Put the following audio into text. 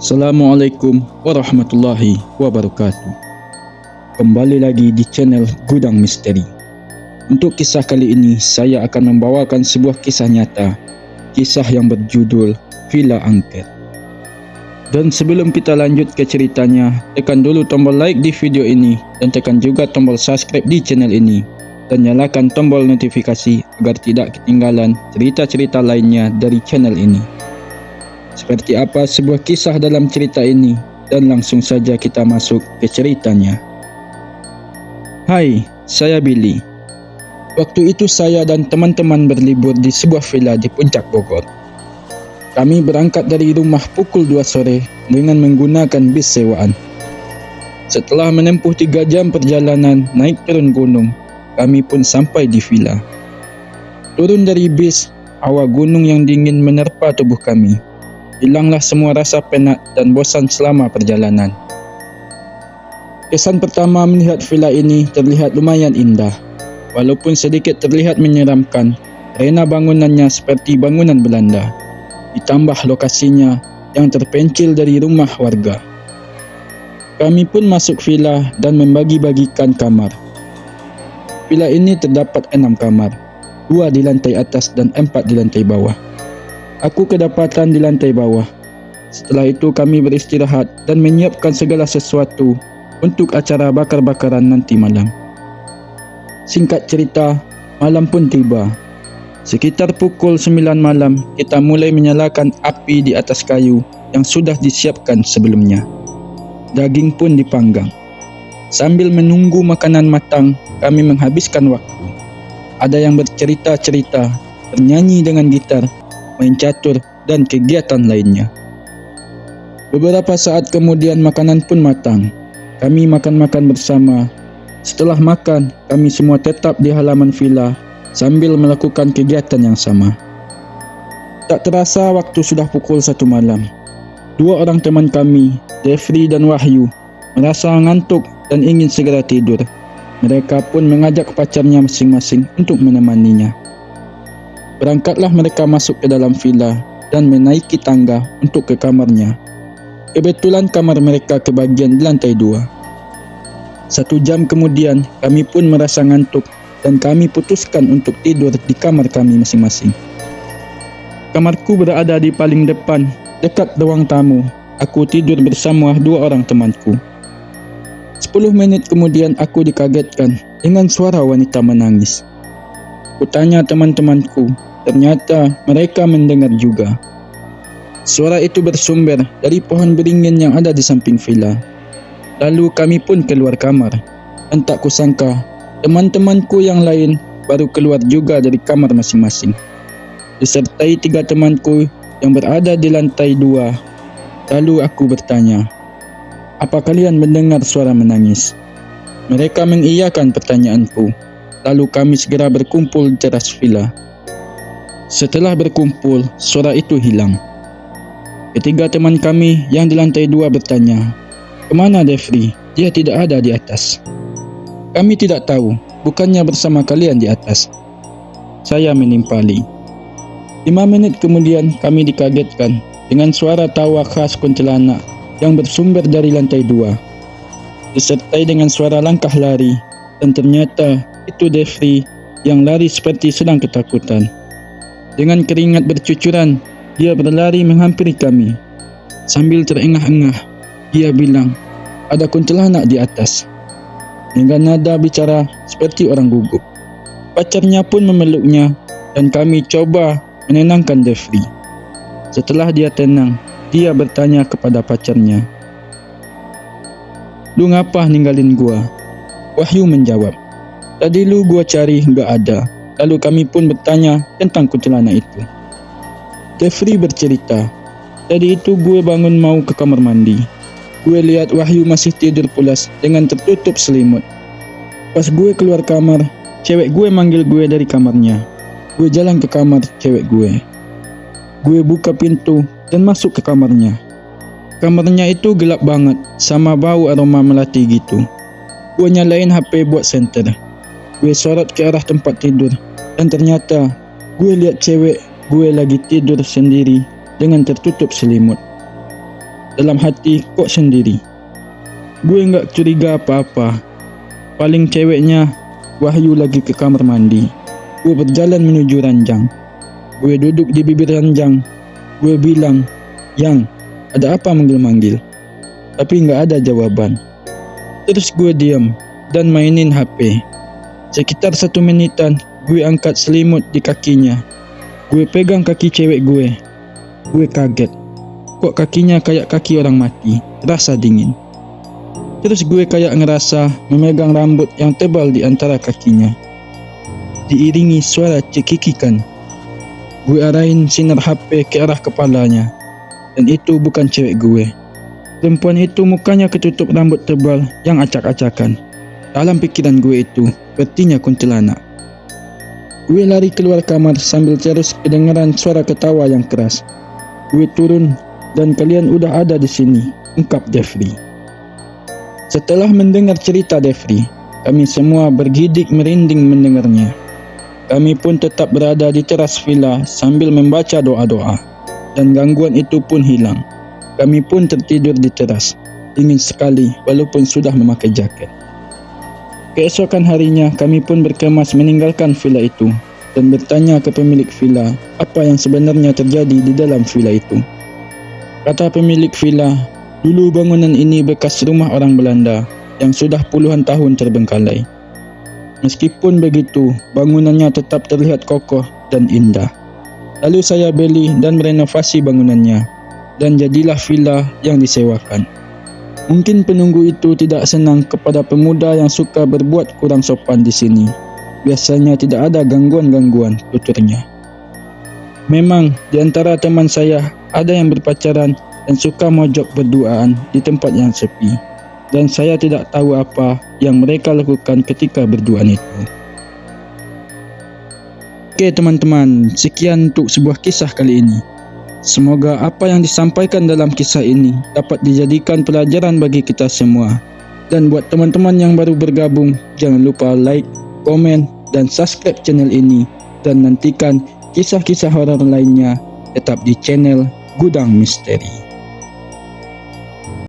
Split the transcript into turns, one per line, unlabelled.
Assalamualaikum warahmatullahi wabarakatuh. Kembali lagi di channel Gudang Misteri. Untuk kisah kali ini, saya akan membawakan sebuah kisah nyata. Kisah yang berjudul Villa Angker. Dan sebelum kita lanjut ke ceritanya, tekan dulu tombol like di video ini dan tekan juga tombol subscribe di channel ini. Dan nyalakan tombol notifikasi agar tidak ketinggalan cerita-cerita lainnya dari channel ini. Seperti apa sebuah kisah dalam cerita ini, dan langsung saja kita masuk ke ceritanya. Hai, saya Billy. Waktu itu saya dan teman-teman berlibur di sebuah villa di Puncak Bogor. Kami berangkat dari rumah pukul 2 sore dengan menggunakan bis sewaan. Setelah menempuh 3 jam perjalanan naik turun gunung, kami pun sampai di villa. Turun dari bis, hawa gunung yang dingin menerpa tubuh kami. Hilanglah semua rasa penat dan bosan selama perjalanan. Kesan pertama melihat villa ini terlihat lumayan indah. Walaupun sedikit terlihat menyeramkan, karena bangunannya seperti bangunan Belanda. Ditambah lokasinya yang terpencil dari rumah warga. Kami pun masuk villa dan membagi-bagikan kamar. Villa ini terdapat 6 kamar, 2 di lantai atas dan 4 di lantai bawah. Aku kedapatan di lantai bawah. Setelah itu kami beristirahat dan menyiapkan segala sesuatu untuk acara bakar-bakaran nanti malam. Singkat cerita, malam pun tiba. Sekitar pukul 9 malam, kita mulai menyalakan api di atas kayu yang sudah disiapkan sebelumnya. Daging pun dipanggang. Sambil menunggu makanan matang, kami menghabiskan waktu. Ada yang bercerita-cerita, bernyanyi dengan gitar, main catur, dan kegiatan lainnya. Beberapa saat kemudian makanan pun matang. Kami makan-makan bersama. Setelah makan, kami semua tetap di halaman villa sambil melakukan kegiatan yang sama. Tak terasa waktu sudah pukul 1 malam. 2 orang teman kami, Jeffrey dan Wahyu, merasa ngantuk dan ingin segera tidur. Mereka pun mengajak pacarnya masing-masing untuk menemaninya. Berangkatlah mereka masuk ke dalam villa dan menaiki tangga untuk ke kamarnya. Kebetulan kamar mereka kebagian di lantai 2. 1 jam kemudian, kami pun merasa ngantuk dan kami putuskan untuk tidur di kamar kami masing-masing. Kamarku berada di paling depan, dekat ruang tamu. Aku tidur bersama 2 orang temanku. 10 menit kemudian aku dikagetkan dengan suara wanita menangis. Kutanya teman-temanku, ternyata mereka mendengar juga. Suara itu bersumber dari pohon beringin yang ada di samping villa. Lalu kami pun keluar kamar, dan tak kusangka teman-temanku yang lain baru keluar juga dari kamar masing-masing, disertai 3 temanku yang berada di lantai 2. Lalu aku bertanya, "Apa kalian mendengar suara menangis?" Mereka mengiyakan pertanyaanku. Lalu kami segera berkumpul di teras villa. Setelah berkumpul, suara itu hilang. Ketiga teman kami yang di lantai 2 bertanya, "Kemana Jeffrey? Dia tidak ada di atas." "Kami tidak tahu, bukannya bersama kalian di atas," saya menimpali. 5 menit kemudian kami dikagetkan dengan suara tawa khas kuntilanak yang bersumber dari lantai 2, disertai dengan suara langkah lari, dan ternyata itu Jeffrey yang lari seperti sedang ketakutan. Dengan keringat bercucuran, dia berlari menghampiri kami. Sambil terengah-engah, dia bilang, "Ada kuntilanak di atas," dengan nada bicara seperti orang gugup. Pacarnya pun memeluknya dan kami coba menenangkan Jeffrey. Setelah dia tenang, dia bertanya kepada pacarnya, "Lu ngapa ninggalin gua?" Wahyu menjawab, "Tadi lu gua cari nggak ada." Lalu kami pun bertanya tentang kuntilanak itu. Jeffrey bercerita, "Tadi itu gue bangun mau ke kamar mandi. Gue lihat Wahyu masih tidur pulas dengan tertutup selimut. Pas gue keluar kamar, cewek gue manggil gue dari kamarnya. Gue jalan ke kamar cewek gue. Gue buka pintu dan masuk ke kamarnya. Kamarnya itu gelap banget, sama bau aroma melati gitu. Gue nyalain HP buat senter. Gue sorot ke arah tempat tidur, dan ternyata gue lihat cewek gue lagi tidur sendiri dengan tertutup selimut. dalam hati kok sendiri. Gue nggak curiga apa-apa. Paling ceweknya Wahyu lagi ke kamar mandi. Gue berjalan menuju ranjang. Gue duduk di bibir ranjang. Gue bilang, "Yang, ada apa manggil-manggil?" Tapi nggak ada jawaban. Terus gue diam dan mainin HP. Sekitar 1 menitan, gue angkat selimut di kakinya. Gue pegang kaki cewek gue. Gue kaget. Kok kakinya kayak kaki orang mati, rasa dingin. Terus gue kayak ngerasa memegang rambut yang tebal di antara kakinya. Diiringi suara cekikikan. Gue arahin sinar HP ke arah kepalanya. Dan itu bukan cewek gue. Perempuan itu mukanya ketutup rambut tebal yang acak-acakan. Dalam pikiran gue itu, sepertinya kuntilanak. Gue lari keluar kamar sambil terus kedengaran suara ketawa yang keras. Gue turun dan kalian udah ada di sini, ungkap Devri. Setelah mendengar cerita Devri, kami semua bergidik merinding mendengarnya. Kami pun tetap berada di teras villa sambil membaca doa-doa. Dan gangguan itu pun hilang. Kami pun tertidur di teras, dingin sekali walaupun sudah memakai jaket. Keesokan harinya kami pun berkemas meninggalkan villa itu dan bertanya ke pemilik villa apa yang sebenarnya terjadi di dalam villa itu. Kata pemilik villa, dulu bangunan ini bekas rumah orang Belanda yang sudah puluhan tahun terbengkalai. Meskipun begitu, bangunannya tetap terlihat kokoh dan indah. Lalu saya beli dan merenovasi bangunannya, dan jadilah villa yang disewakan. Mungkin penunggu itu tidak senang kepada pemuda yang suka berbuat kurang sopan di sini. Biasanya tidak ada gangguan-gangguan, tuturnya. Memang di antara teman saya ada yang berpacaran dan suka mojok berduaan di tempat yang sepi. Dan saya tidak tahu apa yang mereka lakukan ketika berduaan itu. Oke teman-teman, sekian untuk sebuah kisah kali ini. Semoga apa yang disampaikan dalam kisah ini dapat dijadikan pelajaran bagi kita semua. Dan buat teman-teman yang baru bergabung, jangan lupa like, komen, dan subscribe channel ini. Dan nantikan kisah-kisah horor lainnya tetap di channel Gudang Misteri.